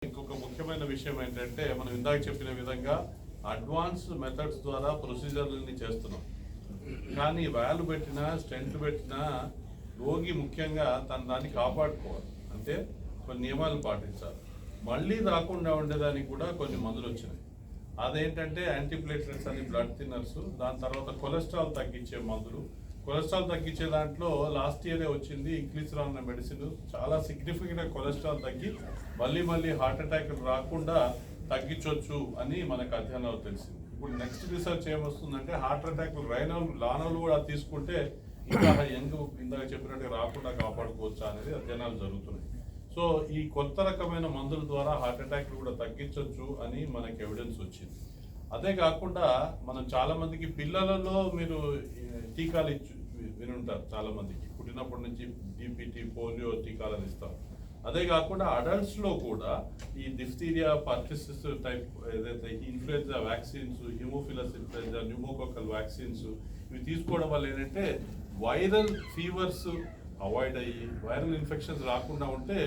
ఇంకొక ముఖ్యమైన విషయం ఏంటంటే మనం ఇందాక చెప్పిన విధంగా అడ్వాన్స్ మెథడ్స్ ద్వారా ప్రొసీజర్లని చేస్తున్నాం. కానీ వాల్వ్ పెట్టినా స్టెంట్ పెట్టినా రోగి ముఖ్యంగా తన దాన్ని కాపాడుకోవాలి. అంటే కొన్ని నియమాలు పాటించాలి. మళ్ళీ రాకుండా ఉండేదానికి కూడా కొన్ని మందులు వచ్చినాయి. అదేంటంటే యాంటీప్లేట్లెట్స్ అని బ్లడ్ థిన్నర్స్, దాని తర్వాత కొలెస్ట్రాల్ తగ్గించే మందులు. కొలెస్ట్రాల్ తగ్గించే దాంట్లో లాస్ట్ ఇయరే వచ్చింది ఇంక్లీసిరాన్ అనే మెడిసిన్. చాలా సిగ్నిఫికెంట్గా కొలెస్ట్రాల్ తగ్గి మళ్ళీ హార్ట్ అటాక్ రాకుండా తగ్గించవచ్చు అని మనకు అధ్యయనాలు తెలిసింది. ఇప్పుడు నెక్స్ట్ రీసెర్చ్ ఏమొస్తుందంటే హార్ట్ అటాక్ లానోలు కూడా తీసుకుంటే ఇంకా యంగ్ ఇందాక చెప్పినట్టుగా రాకుండా కాపాడుకోవచ్చా అనేది అధ్యయనాలు జరుగుతున్నాయి. సో ఈ కొత్త రకమైన మందుల ద్వారా హార్ట్ అటాక్ కూడా తగ్గించవచ్చు అని మనకి ఎవిడెన్స్ వచ్చింది. అదే కాకుండా మనం చాలా మందికి పిల్లలలో మీరు టీకాలు వినుంటారు. చాలా మందికి పుట్టినప్పటి నుంచి డిపిటీ, పోలియో టీకాలను ఇస్తాం. అదే కాకుండా అడల్ట్స్లో కూడా ఈ డిఫ్తీరియా, పర్టిసిస్ టైప్ ఏదైతే influenza vaccines, Haemophilus influenza, pneumococcal vaccines ఇవి తీసుకోవడం వల్ల ఏంటంటే వైరల్ ఫీవర్స్ అవాయిడ్ అయ్యి వైరల్ ఇన్ఫెక్షన్స్ రాకుండా ఉంటే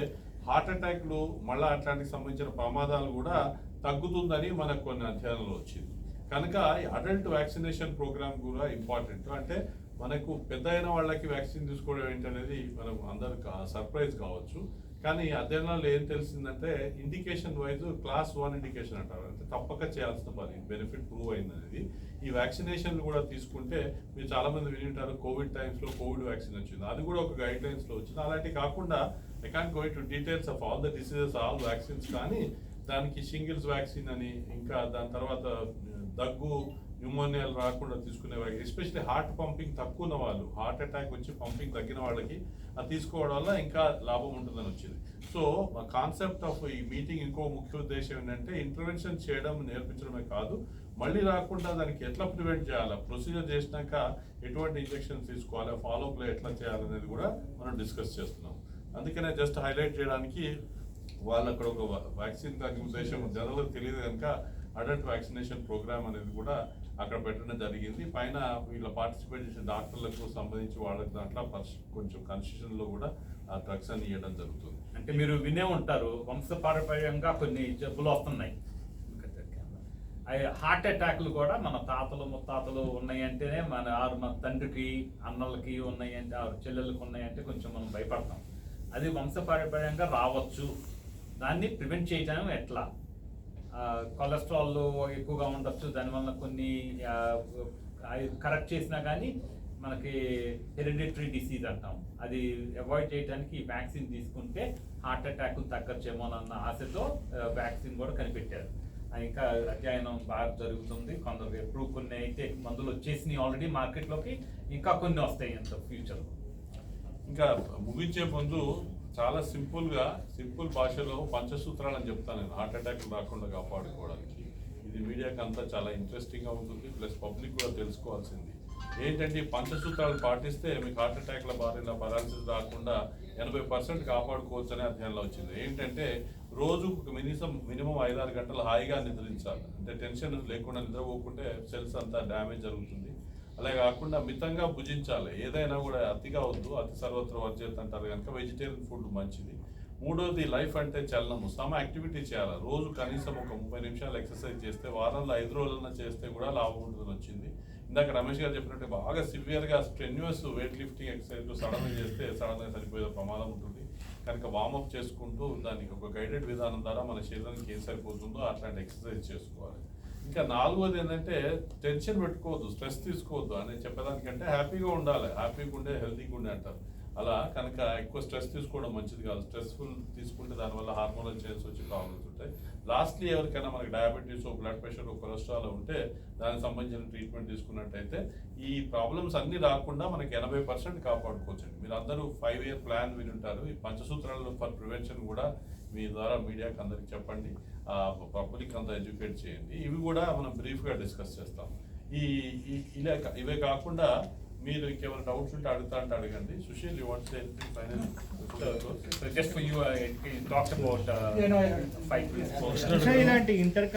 హార్ట్ అటాక్లు మళ్ళీ అట్లాంటికి సంబంధించిన ప్రమాదాలు కూడా తగ్గుతుందని మనకు కొన్ని అధ్యయనాలు వచ్చింది. కనుక అడల్ట్ వ్యాక్సినేషన్ ప్రోగ్రామ్ కూడా ఇంపార్టెంట్. అంటే మనకు పెద్ద అయిన వాళ్ళకి వ్యాక్సిన్ తీసుకోవడం ఏంటనేది మనం అందరు సర్ప్రైజ్ కావచ్చు. కానీ అధ్యయనాలు ఏం తెలిసిందంటే ఇండికేషన్ వైజ్ క్లాస్ 1 ఇండికేషన్ అంటారు. అంటే తప్పక చేయాల్సిన పని, బెనిఫిట్ ప్రూవ్ అయింది అనేది. ఈ వ్యాక్సినేషన్లు కూడా తీసుకుంటే మీరు చాలా మంది వినింటారు కోవిడ్ టైమ్స్లో కోవిడ్ వ్యాక్సిన్ వచ్చింది, అది కూడా ఒక గైడ్ లైన్స్లో వచ్చింది. అలాంటివి కాకుండా I can't go to details of all the diseases, all vaccines. కానీ దానికి షింగిల్స్ వ్యాక్సిన్ అని, ఇంకా దాని తర్వాత దగ్గు, న్యూమోనియాలు రాకుండా తీసుకునే వాళ్ళకి, ఎస్పెషల్లీ హార్ట్ పంపింగ్ తక్కువ ఉన్న వాళ్ళు, హార్ట్ అటాక్ వచ్చి పంపింగ్ తగ్గిన వాళ్ళకి అది తీసుకోవడం వల్ల ఇంకా లాభం ఉంటుందని వచ్చింది. సో కాన్సెప్ట్ ఆఫ్ ఈ మీటింగ్ ఇంకో ముఖ్య ఉద్దేశం ఏంటంటే ఇంటర్వెన్షన్ చేయడం నేర్పించడమే కాదు, మళ్ళీ రాకుండా దానికి ఎట్లా ప్రివెంట్ చేయాలి, ప్రొసీజర్ చేసినాక ఎటువంటి ఇంజెక్షన్స్ తీసుకోవాలి, ఫాలోఅప్లో ఎట్లా చేయాలనేది కూడా మనం డిస్కస్ చేస్తున్నాం. అందుకనే జస్ట్ హైలైట్ చేయడానికి వాళ్ళు అక్కడ ఒక వ్యాక్సిన్ తగ్గే ఉద్దేశం జనరల్గా తెలియదు కనుక అడల్ట్ వ్యాక్సినేషన్ ప్రోగ్రామ్ అనేది కూడా అక్కడ పెట్టడం జరిగింది. పైన వీళ్ళ పార్టిసిపేట్ చేసే డాక్టర్లకు సంబంధించి వాళ్ళకి దాంట్లో కొంచెం కన్సెషన్లో కూడా ఆ డ్రగ్స్ అని ఇవ్వడం జరుగుతుంది. అంటే మీరు వినే ఉంటారు వంశపారంపర్యంగా కొన్ని జబ్బులు వస్తున్నాయి. హార్ట్ అటాక్లు కూడా మన తాతలు ముత్తాతలు ఉన్నాయంటేనే మన తండ్రికి, అన్నలకి ఉన్నాయంటే, చెల్లెళ్ళకి ఉన్నాయంటే కొంచెం మనం భయపడతాం. అది వంశపారంపర్యంగా రావచ్చు. దాన్ని ప్రివెంట్ చేయడం ఎట్లా? కొలెస్ట్రాల్ ఎక్కువగా ఉండొచ్చు, దానివల్ల కొన్ని కరెక్ట్ చేసినా కానీ మనకి హెరిడిటరీ డిసీజ్ అంటాం, అది అవాయిడ్ చేయడానికి ఈ వ్యాక్సిన్ తీసుకుంటే హార్ట్ అటాక్ తగ్గచ్చేమోనన్న ఆశతో వ్యాక్సిన్ కూడా కనిపెట్టారు. ఇంకా అధ్యయనం బాగా జరుగుతుంది. కొందరు ఎప్పుడు కొన్ని అయితే మందులు వచ్చేసినాయి ఆల్రెడీ మార్కెట్లోకి, ఇంకా కొన్ని వస్తాయి అంత ఫ్యూచర్లో. ఇంకా ముగించే ముందు చాలా సింపుల్ భాషలో పంచసూత్రాలు అని చెప్తాను నేను, హార్ట్ అటాక్ రాకుండా కాపాడుకోవడానికి. ఇది మీడియాకి అంతా చాలా ఇంట్రెస్టింగ్గా ఉంటుంది, ప్లస్ పబ్లిక్ కూడా తెలుసుకోవాల్సింది. ఏంటంటే ఈ పంచసూత్రాలు పాటిస్తే మీకు హార్ట్ అటాక్ల బారిన పరాలసిస్ రాకుండా 80% కాపాడుకోవచ్చు అనే అధ్యయనంలో వచ్చింది. ఏంటంటే రోజు మినిమం 5-6 గంటలు హాయిగా నిద్రించాలి. అంటే టెన్షన్ లేకుండా నిద్రపోకుంటే సెల్స్ అంతా డ్యామేజ్ జరుగుతుంది. అలా కాకుండా మితంగా భుజించాలి. ఏదైనా కూడా అతిగా వద్దు, అతి సర్వత్ర వర్జేత అంటారు కనుక వెజిటేరియన్ ఫుడ్ మంచిది. మూడోది లైఫ్ అంటే చలనము, సమ యాక్టివిటీ చేయాలి. రోజు కనీసం ఒక 30 నిమిషాలు ఎక్సర్సైజ్ చేస్తే వారంలో 5 రోజులన్నా చేస్తే కూడా లాభం ఉంటుందని వచ్చింది. ఇందాక రమేష్ గారు చెప్పినట్టు బాగా సివియర్గా స్ట్రెన్యూస్ వెయిట్ లిఫ్టింగ్ ఎక్సర్సైజ్ సడన్గా చేస్తే సడన్గా చనిపోయే ప్రమాదం ఉంటుంది. కనుక వార్మప్ చేసుకుంటూ దానికి ఒక గైడెడ్ విధానం ద్వారా మన శరీరానికి ఏం సరిపోతుందో అట్లాంటి ఎక్సర్సైజ్ చేసుకోవాలి. ఇంకా 4వది ఏంటంటే టెన్షన్ పెట్టుకోవద్దు, స్ట్రెస్ తీసుకోవద్దు అని చెప్పేదానికంటే హ్యాపీగా ఉండాలి. హ్యాపీగా ఉండే హెల్తీగా ఉండే అంటారు. అలా కనుక ఎక్కువ స్ట్రెస్ తీసుకోవడం మంచిది కాదు. స్ట్రెస్ఫుల్ తీసుకుంటే దానివల్ల హార్మోనల్ చేంజెస్ వచ్చి ప్రాబ్లమ్స్ ఉంటాయి. లాస్ట్లీ ఎవరికైనా మనకి డయాబెటీస్, బ్లడ్ ప్రెషర్, కొలెస్ట్రాల్ ఉంటే దానికి సంబంధించిన ట్రీట్మెంట్ తీసుకున్నట్టయితే ఈ ప్రాబ్లమ్స్ అన్నీ రాకుండా మనకి 80% కాపాడుకోవచ్చండి. మీరు అందరూ 5-year ప్లాన్ వినుంటారు. ఈ పంచసూత్రాలు ఫర్ ప్రివెన్షన్ కూడా మీ ద్వారా మీడియాకి అందరికి చెప్పండి, పబ్లిక్ అంతా ఎడ్యుకేట్ చేయండి. ఇవి కూడా మనం బ్రీఫ్గా డిస్కస్ చేస్తాం. ఇవే కాకుండా మీరు ఇంకేమైనా డౌట్స్ ఉంటే అడగండి. Sushil, you want to say anything finally? So just for you, talked about 5 years. ఇలాంటి ఇంటర్